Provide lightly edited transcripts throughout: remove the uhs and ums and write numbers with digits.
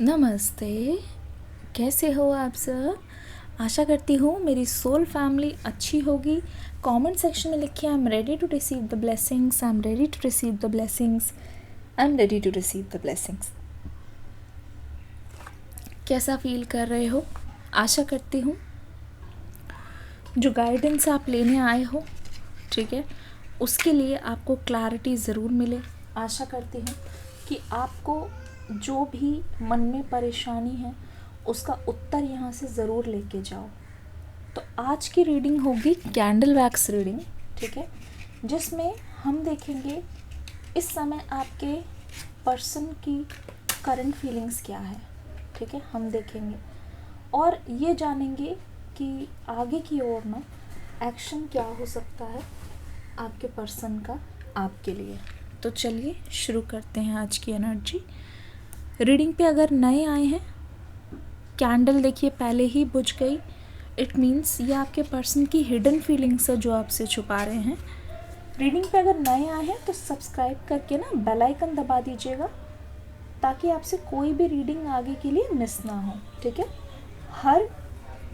नमस्ते। कैसे हो आप सब? आशा करती हूँ मेरी सोल फैमिली अच्छी होगी। कमेंट सेक्शन में लिखिए I am ready to receive the blessings, I am ready to receive the blessings, I am ready to receive the blessings. कैसा फील कर रहे हो? आशा करती हूँ जो गाइडेंस आप लेने आए हो, ठीक है, उसके लिए आपको क्लैरिटी ज़रूर मिले। आशा करती हूँ कि आपको जो भी मन में परेशानी है उसका उत्तर यहाँ से ज़रूर लेके जाओ। तो आज की रीडिंग होगी कैंडल वैक्स रीडिंग, ठीक है, जिसमें हम देखेंगे इस समय आपके पर्सन की करंट फीलिंग्स क्या है, ठीक है, हम देखेंगे और ये जानेंगे कि आगे की ओर में एक्शन क्या हो सकता है आपके पर्सन का आपके लिए। तो चलिए शुरू करते हैं आज की एनर्जी रीडिंग पे। अगर नए आए हैं, कैंडल देखिए पहले ही बुझ गई, इट मीन्स ये आपके पर्सन की हिडन फीलिंग्स है जो आपसे छुपा रहे हैं। रीडिंग पे अगर नए आए हैं तो सब्सक्राइब करके ना बेल आइकन दबा दीजिएगा ताकि आपसे कोई भी रीडिंग आगे के लिए मिस ना हो, ठीक है। हर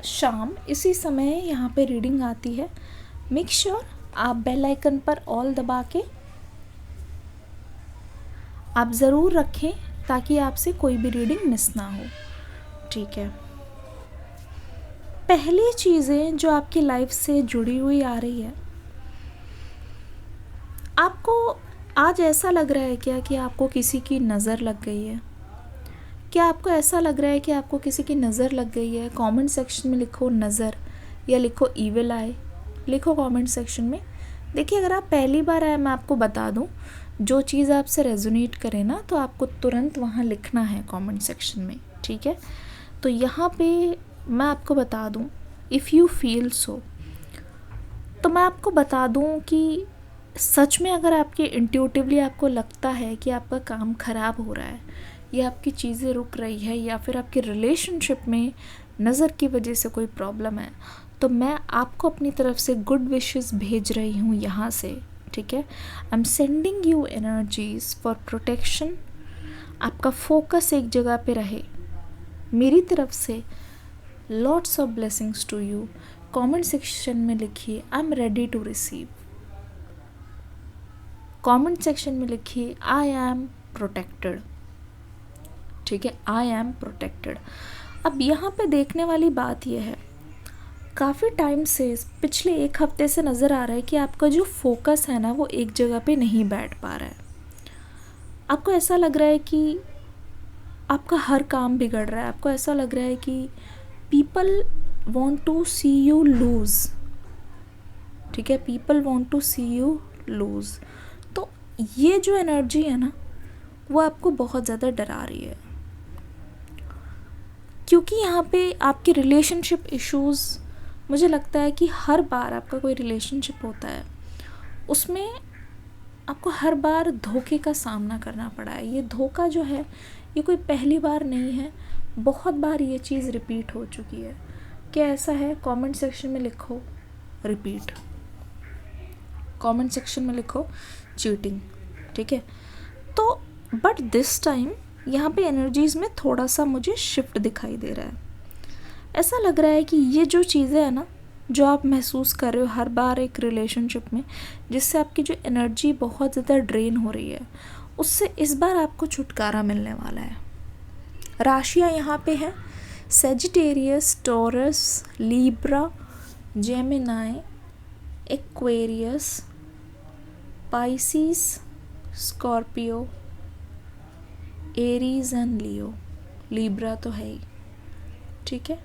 शाम इसी समय यहाँ पे रीडिंग आती है। मेक श्योर आप बेल आइकन पर ऑल दबा के आप ज़रूर रखें ताकि आपसे कोई भी रीडिंग मिस ना हो, ठीक है। पहली चीज़ें जो आपकी लाइफ से जुड़ी हुई आ रही है, आपको आज ऐसा लग रहा है क्या कि आपको किसी की नज़र लग गई है? क्या आपको ऐसा लग रहा है कि आपको किसी की नज़र लग गई है? कमेंट सेक्शन में लिखो नज़र या लिखो ईविल आई, लिखो कमेंट सेक्शन में। देखिए अगर आप पहली बार आए, मैं आपको बता दूं, जो चीज़ आपसे रेजोनेट करे ना तो आपको तुरंत वहाँ लिखना है कमेंट सेक्शन में, ठीक है। तो यहाँ पे मैं आपको बता दूं, इफ़ यू फील सो, तो मैं आपको बता दूं कि सच में अगर आपके इंट्यूटिवली आपको लगता है कि आपका काम ख़राब हो रहा है या आपकी चीज़ें रुक रही है या फिर आपके रिलेशनशिप में नज़र की वजह से कोई प्रॉब्लम है, तो मैं आपको अपनी तरफ से गुड विशेस भेज रही हूँ यहाँ से, ठीक है। I am sending you energies for protection. आपका फोकस एक जगह पे रहे। मेरी तरफ से lots of blessings to you. Comment section में लिखिए I am ready to receive. Comment section में लिखिए आई एम प्रोटेक्टेड, ठीक है, आई एम प्रोटेक्टेड। अब यहाँ पे देखने वाली बात यह है, काफ़ी टाइम से पिछले एक हफ्ते से नज़र आ रहा है कि आपका जो फोकस है ना वो एक जगह पे नहीं बैठ पा रहा है। आपको ऐसा लग रहा है कि आपका हर काम बिगड़ रहा है। आपको ऐसा लग रहा है कि people want to see you lose, ठीक है, people want to see you lose. तो ये जो एनर्जी है ना वो आपको बहुत ज़्यादा डरा रही है, क्योंकि यहाँ पे आपके रिलेशनशिप इश्यूज़, मुझे लगता है कि हर बार आपका कोई रिलेशनशिप होता है उसमें आपको हर बार धोखे का सामना करना पड़ा है। ये धोखा जो है ये कोई पहली बार नहीं है, बहुत बार ये चीज़ रिपीट हो चुकी है। क्या ऐसा है? कमेंट सेक्शन में लिखो रिपीट, कमेंट सेक्शन में लिखो चीटिंग, ठीक है। तो बट दिस टाइम यहाँ पे एनर्जीज़ में थोड़ा सा मुझे शिफ्ट दिखाई दे रहा है। ऐसा लग रहा है कि ये जो चीज़ें हैं ना जो आप महसूस कर रहे हो हर बार एक रिलेशनशिप में, जिससे आपकी जो एनर्जी बहुत ज़्यादा ड्रेन हो रही है, उससे इस बार आपको छुटकारा मिलने वाला है। राशियाँ यहाँ पे हैं Sagittarius, taurus, Libra, Gemini, Aquarius, Pisces, Scorpio, Aries and Leo. Libra तो है ही, ठीक है।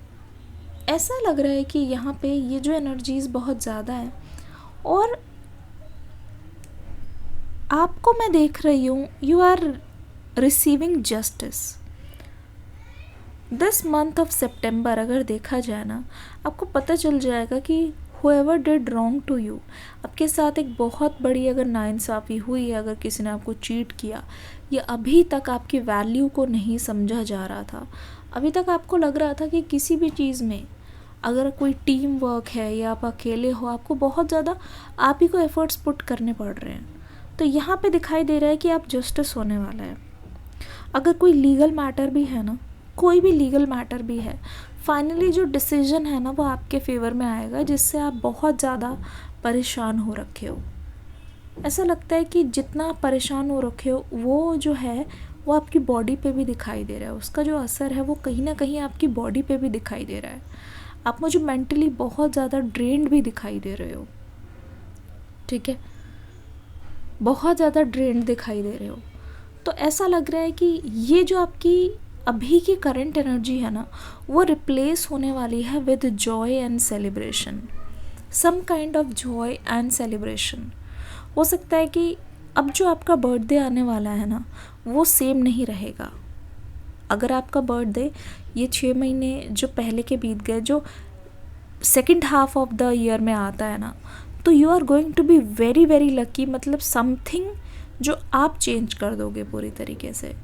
ऐसा लग रहा है कि यहाँ पे ये जो एनर्जीज बहुत ज़्यादा है और आपको मैं देख रही हूँ you are receiving justice this month of September. अगर देखा जाए ना आपको पता चल जाएगा कि whoever did wrong to you, आपके साथ एक बहुत बड़ी अगर नाइंसाफ़ी हुई है, अगर किसी ने आपको चीट किया या अभी तक आपकी वैल्यू को नहीं समझा जा रहा था, अभी तक आपको लग रहा था कि किसी भी चीज़ में अगर कोई टीम वर्क है या आप अकेले हो, आपको बहुत ज़्यादा आप ही को एफर्ट्स पुट करने पड़ रहे हैं, तो यहाँ पे दिखाई दे रहा है कि आप जस्टिस होने वाला है। अगर कोई लीगल मैटर भी है ना कोई भी लीगल मैटर भी है, फाइनली जो डिसीजन है ना वो आपके फेवर में आएगा, जिससे आप बहुत ज़्यादा परेशान हो रखे हो। ऐसा लगता है कि जितना आप परेशान हो रखे हो वो जो है वो आपकी बॉडी पे भी दिखाई दे रहा है, उसका जो असर है वो कहीं ना कहीं आपकी बॉडी पे भी दिखाई दे रहा है। आप मुझे मेंटली बहुत ज़्यादा ड्रेन्ड भी दिखाई दे रहे हो, ठीक है, बहुत ज़्यादा ड्रेन्ड दिखाई दे रहे हो। तो ऐसा लग रहा है कि ये जो आपकी अभी की करंट एनर्जी है ना वो रिप्लेस होने वाली है with joy and celebration, some kind of joy and celebration. हो सकता है कि अब जो आपका बर्थडे आने वाला है ना वो सेम नहीं रहेगा। अगर आपका बर्थडे ये 6 महीने जो पहले के बीत गए, जो second half of the year में आता है ना, तो you are going to be very very lucky. मतलब समथिंग जो आप चेंज कर दोगे पूरी तरीके से,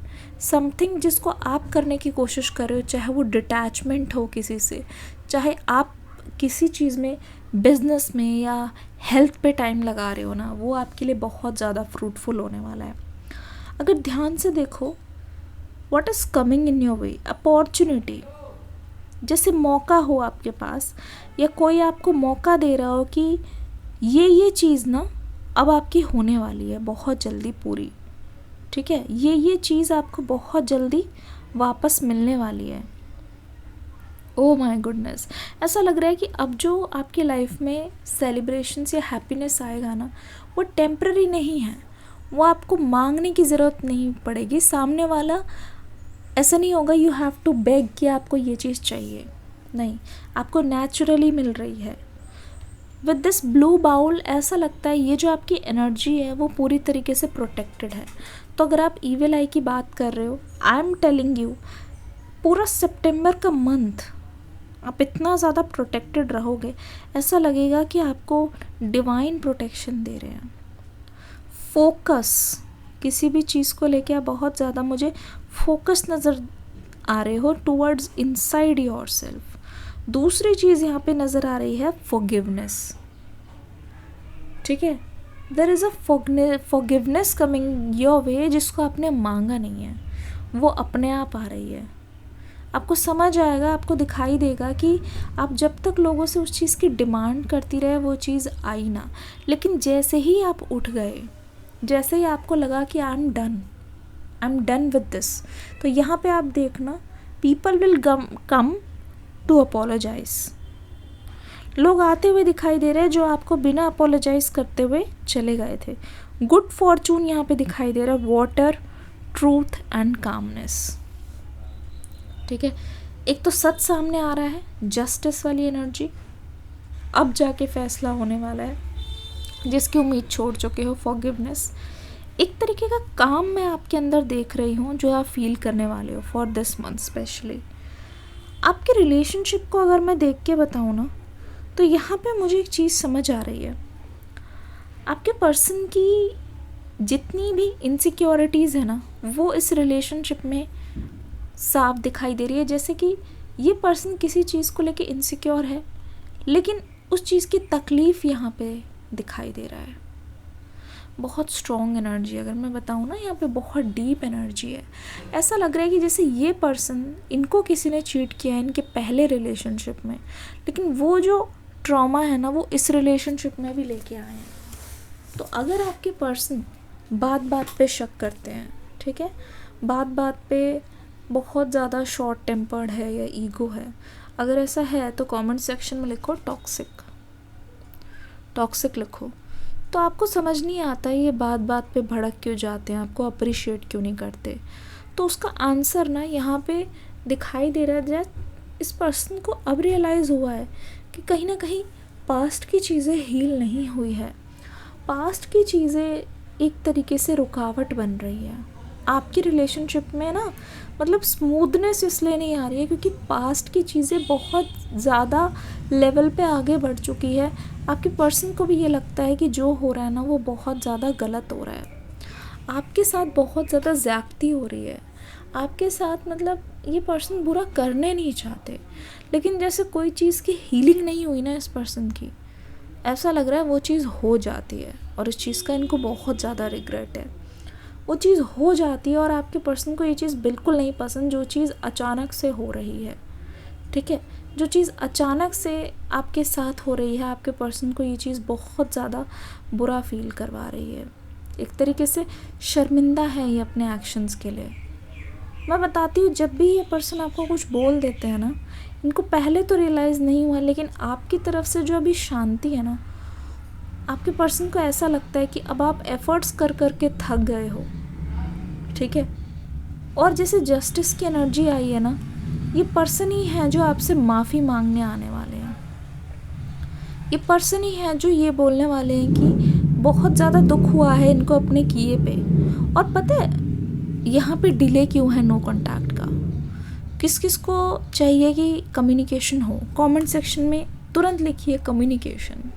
समथिंग जिसको आप करने की कोशिश कर रहे हो, चाहे वो डिटैचमेंट हो किसी से, चाहे आप किसी चीज़ में, बिजनेस में या हेल्थ पे टाइम लगा रहे हो ना, वो आपके लिए बहुत ज़्यादा फ्रूटफुल होने वाला है। अगर ध्यान से देखो, what is coming in your way, opportunity, जैसे मौका हो आपके पास, या कोई आपको मौका दे रहा हो कि ये चीज़ ना अब आपकी होने वाली है बहुत जल्दी पूरी, ठीक है, ये चीज़ आपको बहुत जल्दी वापस मिलने वाली है। ओह माय गुडनेस, ऐसा लग रहा है कि अब जो आपकी लाइफ में सेलिब्रेशंस या हैप्पीनेस आएगा ना वो टेम्पररी नहीं है, वो आपको मांगने की ज़रूरत नहीं पड़ेगी। सामने वाला ऐसा नहीं होगा यू हैव टू बेग कि आपको ये चीज़ चाहिए, नहीं, आपको नेचुरली मिल रही है। विद दिस ब्लू बाउल ऐसा लगता है ये जो आपकी एनर्जी है वो पूरी तरीके से प्रोटेक्टेड है। तो अगर आप ईविल आई की बात कर रहे हो, आई एम टेलिंग यू, पूरा सितंबर का मंथ आप इतना ज़्यादा प्रोटेक्टेड रहोगे, ऐसा लगेगा कि आपको डिवाइन प्रोटेक्शन दे रहे हैं। फोकस, किसी भी चीज़ को लेके आप बहुत ज़्यादा मुझे फोकस नज़र आ रहे हो टूवर्ड्स इनसाइड योर सेल्फ। दूसरी चीज़ यहाँ पे नज़र आ रही है फॉरगिवनेस, ठीक है, there is a forgiveness coming your way, जिसको आपने मांगा नहीं है, वो अपने आप आ रही है। आपको समझ आएगा, आपको दिखाई देगा कि आप जब तक लोगों से उस चीज़ की डिमांड करती रहे वो चीज़ आई ना, लेकिन जैसे ही आप उठ गए, जैसे ही आपको लगा कि I am done with this, तो यहाँ पे आप देखना people will come to apologise. लोग आते हुए दिखाई दे रहे हैं जो आपको बिना अपोलोजाइज करते हुए चले गए थे। गुड फॉर्चून यहाँ पे दिखाई दे रहा है, वाटर, ट्रूथ एंड कामनेस, ठीक है। एक तो सच सामने आ रहा है, जस्टिस वाली एनर्जी, अब जाके फैसला होने वाला है, जिसकी उम्मीद छोड़ चुके हो, फॉरगिवनेस, एक तरीके का काम मैं आपके अंदर देख रही हूँ जो आप फील करने वाले हो फॉर दिस मंथ स्पेशली। आपके रिलेशनशिप को अगर मैं देख के बताऊँ ना, तो यहाँ पे मुझे एक चीज़ समझ आ रही है, आपके पर्सन की जितनी भी इनसिक्योरिटीज़ है ना वो इस रिलेशनशिप में साफ दिखाई दे रही है। जैसे कि ये पर्सन किसी चीज़ को लेके इनसिक्योर है, लेकिन उस चीज़ की तकलीफ़ यहाँ पे दिखाई दे रहा है। बहुत स्ट्रॉन्ग एनर्जी, अगर मैं बताऊँ ना, यहाँ पे बहुत डीप एनर्जी है। ऐसा लग रहा है कि जैसे ये पर्सन, इनको किसी ने चीट किया है इनके पहले रिलेशनशिप में, लेकिन वो जो ट्रॉमा है ना वो इस रिलेशनशिप में भी लेके आए हैं। तो अगर आपके पर्सन बात बात पे शक करते हैं, ठीक है, बात बात पे बहुत ज़्यादा शॉर्ट टेम्पर्ड है या ईगो है, अगर ऐसा है तो कमेंट सेक्शन में लिखो टॉक्सिक लिखो। तो आपको समझ नहीं आता ये बात बात पे भड़क क्यों जाते हैं, आपको अप्रिशिएट क्यों नहीं करते, तो उसका आंसर ना यहाँ पे दिखाई दे रहा है। इस पर्सन को अब रियलाइज़ हुआ है कि कहीं ना कहीं पास्ट की चीज़ें हील नहीं हुई है, पास्ट की चीज़ें एक तरीके से रुकावट बन रही है आपकी रिलेशनशिप में ना। मतलब स्मूथनेस इसलिए नहीं आ रही है क्योंकि पास्ट की चीज़ें बहुत ज़्यादा लेवल पे आगे बढ़ चुकी है। आपके पर्सन को भी ये लगता है कि जो हो रहा है ना वो बहुत ज़्यादा गलत हो रहा है, आपके साथ बहुत ज़्यादा ज़्यादती हो रही है आपके साथ। मतलब ये पर्सन बुरा करने नहीं चाहते, लेकिन जैसे कोई चीज़ की हीलिंग नहीं हुई ना इस पर्सन की, ऐसा लग रहा है वो चीज़ हो जाती है और इस चीज़ का इनको बहुत ज़्यादा रिग्रेट है। वो चीज़ हो जाती है और आपके पर्सन को ये चीज़ बिल्कुल नहीं पसंद, जो चीज़ अचानक से हो रही है, ठीक है। जो चीज़ अचानक से आपके साथ हो रही है, आपके पर्सन को ये चीज़ बहुत ज़्यादा बुरा फील करवा रही है, एक तरीके से शर्मिंदा है ये अपने एक्शंस के लिए। मैं बताती हूँ, जब भी ये पर्सन आपको कुछ बोल देते हैं ना, इनको पहले तो रियलाइज़ नहीं हुआ, लेकिन आपकी तरफ से जो अभी शांति है ना, आपके पर्सन को ऐसा लगता है कि अब आप एफर्ट्स कर कर के थक गए हो, ठीक है। और जैसे जस्टिस की एनर्जी आई है ना, ये पर्सन ही है जो आपसे माफ़ी मांगने आने वाले हैं। ये पर्सन ही है जो ये बोलने वाले हैं कि बहुत ज़्यादा दुख हुआ है इनको अपने किए पे। और पता है यहाँ पे डिले क्यों है नो कांटेक्ट का? किस किस को चाहिए कि कम्युनिकेशन हो? कमेंट सेक्शन में तुरंत लिखिए कम्युनिकेशन।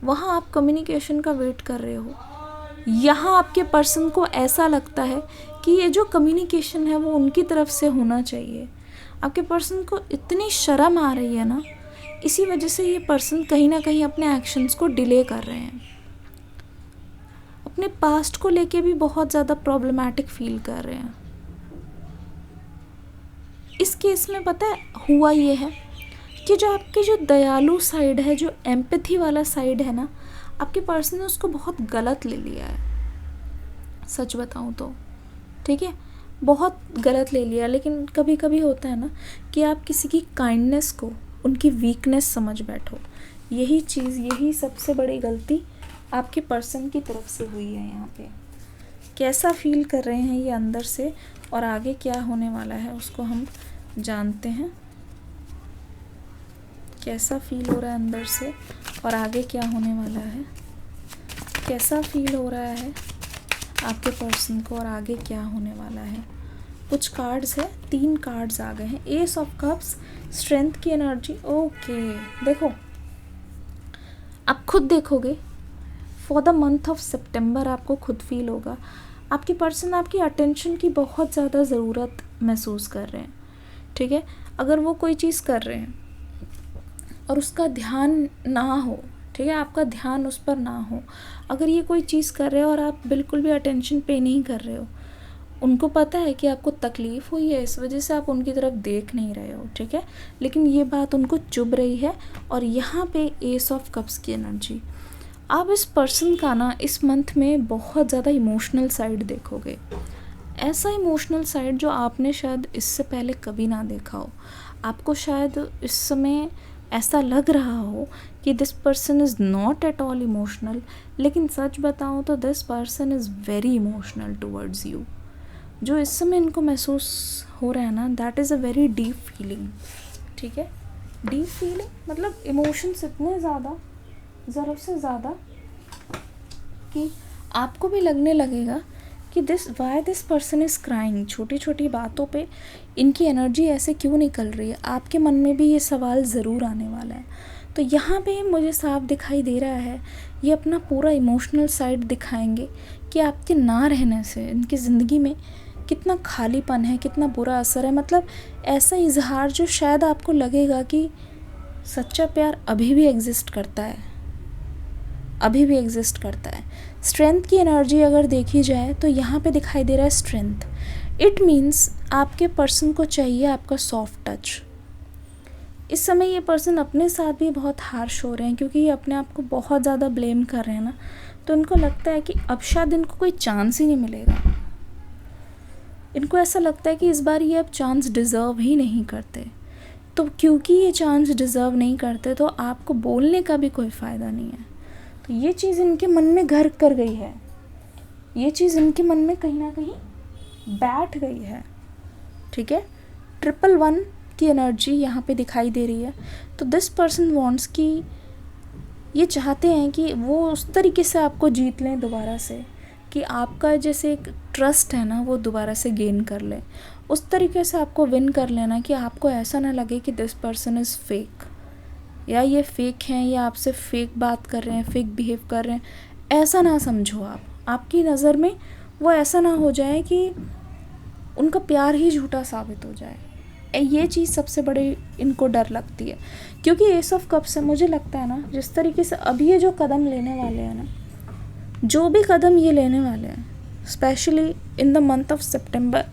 वहाँ आप कम्युनिकेशन का वेट कर रहे हो, यहाँ आपके पर्सन को ऐसा लगता है कि ये जो कम्युनिकेशन है वो उनकी तरफ से होना चाहिए। आपके पर्सन को इतनी शर्म आ रही है ना, इसी वजह से ये पर्सन कहीं ना कहीं अपने एक्शंस को डिले कर रहे हैं। अपने पास्ट को लेके भी बहुत ज़्यादा प्रॉब्लमैटिक फील कर रहे हैं। इस केस में पता है हुआ ये है कि जो आपकी जो दयालु साइड है, जो एम्पैथी वाला साइड है ना, आपके पर्सन ने उसको बहुत गलत ले लिया है, सच बताऊँ तो, ठीक है, बहुत गलत ले लिया। लेकिन कभी कभी होता है ना कि आप किसी की काइंडनेस को उनकी वीकनेस समझ बैठो। यही चीज़, यही सबसे बड़ी गलती आपके पर्सन की तरफ से हुई है। यहाँ पे कैसा फील कर रहे हैं ये अंदर से, और आगे क्या होने वाला है उसको हम जानते हैं। कैसा फील हो रहा है अंदर से और आगे क्या होने वाला है, कैसा फील हो रहा है आपके पर्सन को और आगे क्या होने वाला है। कुछ कार्ड्स है, 3 कार्ड्स आ गए हैं। एस ऑफ कप्स, स्ट्रेंथ की एनर्जी। ओके, देखो आप खुद देखोगे फॉर द मंथ ऑफ सितंबर आपको खुद फील होगा आपके पर्सन आपकी अटेंशन की बहुत ज़्यादा ज़रूरत महसूस कर रहे हैं, ठीक है। अगर वो कोई चीज़ कर रहे हैं और उसका ध्यान ना हो, ठीक है, आपका ध्यान उस पर ना हो, अगर ये कोई चीज़ कर रहे हो और आप बिल्कुल भी अटेंशन पे नहीं कर रहे हो, उनको पता है कि आपको तकलीफ़ हुई है, इस वजह से आप उनकी तरफ देख नहीं रहे हो, ठीक है, लेकिन ये बात उनको चुभ रही है। और यहाँ पे एस ऑफ कप्स की एनर्जी, आप इस पर्सन का ना इस मंथ में बहुत ज़्यादा इमोशनल साइड देखोगे। ऐसा इमोशनल साइड जो आपने शायद इससे पहले कभी ना देखा हो। आपको शायद इस समय ऐसा लग रहा हो कि this person is not at all emotional, लेकिन सच बताऊँ तो this person is very emotional towards you. जो इस समय इनको महसूस हो रहा है ना, that is a very deep feeling, ठीक है। डीप फीलिंग मतलब इमोशंस इतने ज़्यादा, ज़रूरत से ज़्यादा कि आपको भी लगने लगेगा कि why this person is crying. छोटी छोटी बातों पे इनकी एनर्जी ऐसे क्यों निकल रही है, आपके मन में भी ये सवाल ज़रूर आने वाला है। तो यहाँ पे मुझे साफ दिखाई दे रहा है ये अपना पूरा इमोशनल साइड दिखाएंगे कि आपके ना रहने से इनकी ज़िंदगी में कितना खालीपन है, कितना बुरा असर है। मतलब ऐसा इजहार जो शायद आपको लगेगा कि सच्चा प्यार अभी भी एग्जिस्ट करता है, अभी भी एग्जिस्ट करता है। स्ट्रेंथ की एनर्जी अगर देखी जाए तो यहाँ पे दिखाई दे रहा है स्ट्रेंथ। इट मीन्स आपके पर्सन को चाहिए आपका सॉफ्ट टच। इस समय ये पर्सन अपने साथ भी बहुत हार्श हो रहे हैं क्योंकि ये अपने आप को बहुत ज़्यादा ब्लेम कर रहे हैं ना, तो इनको लगता है कि अब शायद इनको कोई चांस ही नहीं मिलेगा। इनको ऐसा लगता है कि इस बार ये अब चांस डिज़र्व ही नहीं करते। तो क्योंकि ये चांस डिज़र्व नहीं करते तो आपको बोलने का भी कोई फ़ायदा नहीं है। तो ये चीज़ इनके मन में घर कर गई है, ये चीज़ इनके मन में कहीं ना कहीं बैठ गई है, ठीक है। 111 की एनर्जी यहाँ पे दिखाई दे रही है। तो दिस पर्सन वांट्स कि ये चाहते हैं कि वो उस तरीके से आपको जीत लें दोबारा से कि आपका जैसे एक ट्रस्ट है ना वो दोबारा से गेन कर ले, उस तरीके से आपको विन कर लेना कि आपको ऐसा ना लगे कि दिस पर्सन इज़ फेक, या ये फेक हैं, या आपसे फेक बात कर रहे हैं, फेक बिहेव कर रहे हैं, ऐसा ना समझो आप। आपकी नज़र में वो ऐसा ना हो जाए कि उनका प्यार ही झूठा साबित हो जाए। ये चीज़ सबसे बड़ी इनको डर लगती है क्योंकि एस ऑफ कप्स से मुझे लगता है ना जिस तरीके से अब ये जो कदम लेने वाले हैं ना, जो भी कदम ये लेने वाले हैं, specially in the month of September.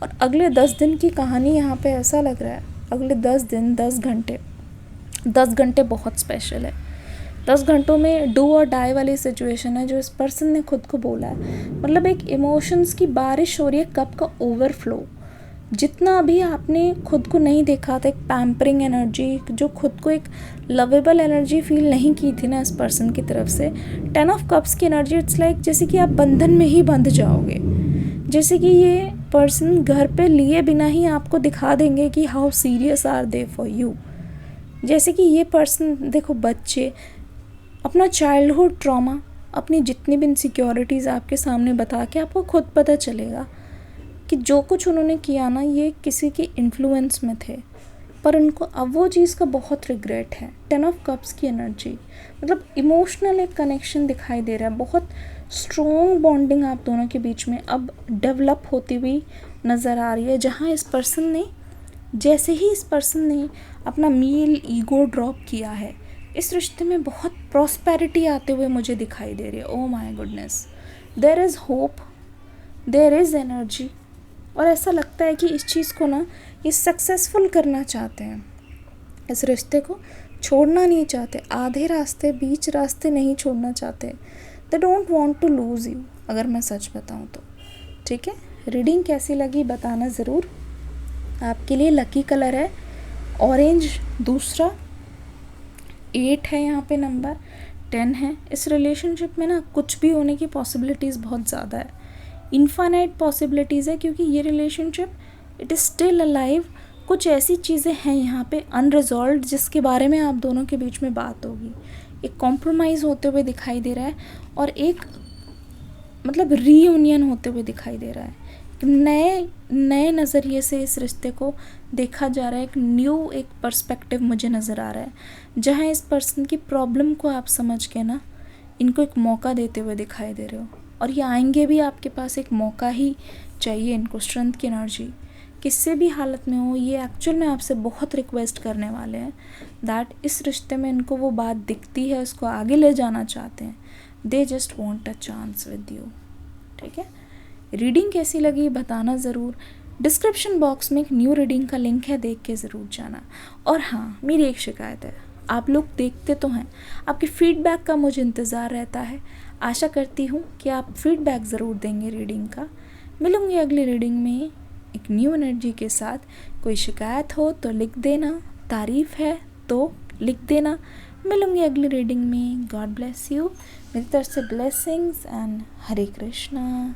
और अगले 10 दिन की कहानी यहाँ पे ऐसा लग रहा है, अगले 10 दिन 10 घंटे बहुत स्पेशल है। 10 घंटों में डू और डाई वाली सिचुएशन है जो इस पर्सन ने खुद को बोला है। मतलब एक इमोशंस की बारिश हो रही है, कप का ओवरफ्लो। जितना अभी आपने खुद को नहीं देखा था, एक पैम्परिंग एनर्जी, जो खुद को एक लवेबल एनर्जी फील नहीं की थी ना इस पर्सन की तरफ से, 10 ऑफ कप्स की एनर्जी, इट्स लाइक जैसे कि आप बंधन में ही बंध जाओगे। जैसे कि ये पर्सन घर पे लिए बिना ही आपको दिखा देंगे कि how serious are they for you. जैसे कि ये पर्सन, देखो बच्चे अपना चाइल्डहुड ट्रॉमा, अपनी जितनी भी इनसिक्योरिटीज़ आपके सामने बता के आपको खुद पता चलेगा कि जो कुछ उन्होंने किया ना ये किसी की इन्फ्लुएंस में थे, पर उनको अब वो चीज़ का बहुत रिग्रेट है। 10 ऑफ कप्स की एनर्जी, मतलब इमोशनल एक कनेक्शन दिखाई दे रहा है, बहुत स्ट्रॉन्ग बॉन्डिंग आप दोनों के बीच में अब डेवलप होती हुई नज़र आ रही है। जहाँ इस पर्सन ने, जैसे ही इस पर्सन ने अपना मेल ईगो ड्रॉप किया है, इस रिश्ते में बहुत प्रॉस्पेरिटी आते हुए मुझे दिखाई दे रही है। Oh my goodness, there is hope, there is energy. और ऐसा लगता है कि इस चीज़ को ना ये सक्सेसफुल करना चाहते हैं, इस रिश्ते को छोड़ना नहीं चाहते, आधे रास्ते बीच रास्ते नहीं छोड़ना चाहते। They don't want to lose you, अगर मैं सच बताऊं तो। ठीक है, रीडिंग कैसी लगी बताना ज़रूर। आपके लिए लकी कलर है ऑरेंज, दूसरा 8 है, यहाँ पे नंबर 10 है। इस रिलेशनशिप में ना कुछ भी होने की पॉसिबिलिटीज़ बहुत ज़्यादा है, इनफाइनाइट पॉसिबिलिटीज़ है, क्योंकि ये relationship it is still alive. कुछ ऐसी चीज़ें हैं यहाँ पे अनरिजॉल्व्ड जिसके बारे में आप दोनों के बीच में बात होगी। एक कॉम्प्रोमाइज़ होते हुए दिखाई दे रहा है और एक मतलब रीयूनियन होते हुए दिखाई दे रहा है। नए नज़रिए से इस रिश्ते को देखा जा रहा है, एक न्यू एक पर्सपेक्टिव मुझे नज़र आ रहा है, जहाँ इस पर्सन की प्रॉब्लम को आप समझ के ना इनको एक मौका देते हुए दिखाई दे रहे हो। और ये आएंगे भी आपके पास, एक मौका ही चाहिए इनको, स्ट्रेंथ की एनर्जी, किसी भी हालत में हो। ये एक्चुअल में आपसे बहुत रिक्वेस्ट करने वाले हैं दैट इस रिश्ते में इनको वो बात दिखती है, उसको आगे ले जाना चाहते हैं। They just want a chance with you. ठीक है, रीडिंग कैसी लगी बताना ज़रूर। डिस्क्रिप्शन बॉक्स में एक न्यू रीडिंग का लिंक है, देख के ज़रूर जाना। और हाँ, मेरी एक शिकायत है, आप लोग देखते तो हैं, आपके फीडबैक का मुझे इंतज़ार रहता है। आशा करती हूँ कि आप फीडबैक ज़रूर देंगे रीडिंग का। मिलूँगी अगली रीडिंग में एक न्यू एनर्जी के साथ। कोई शिकायत हो तो लिख देना, तारीफ़ है तो लिख देना। मिलूँगी अगली रीडिंग में। गॉड ब्लेस यू, मेरी तरफ से ब्लेसिंग्स एंड हरे कृष्णा।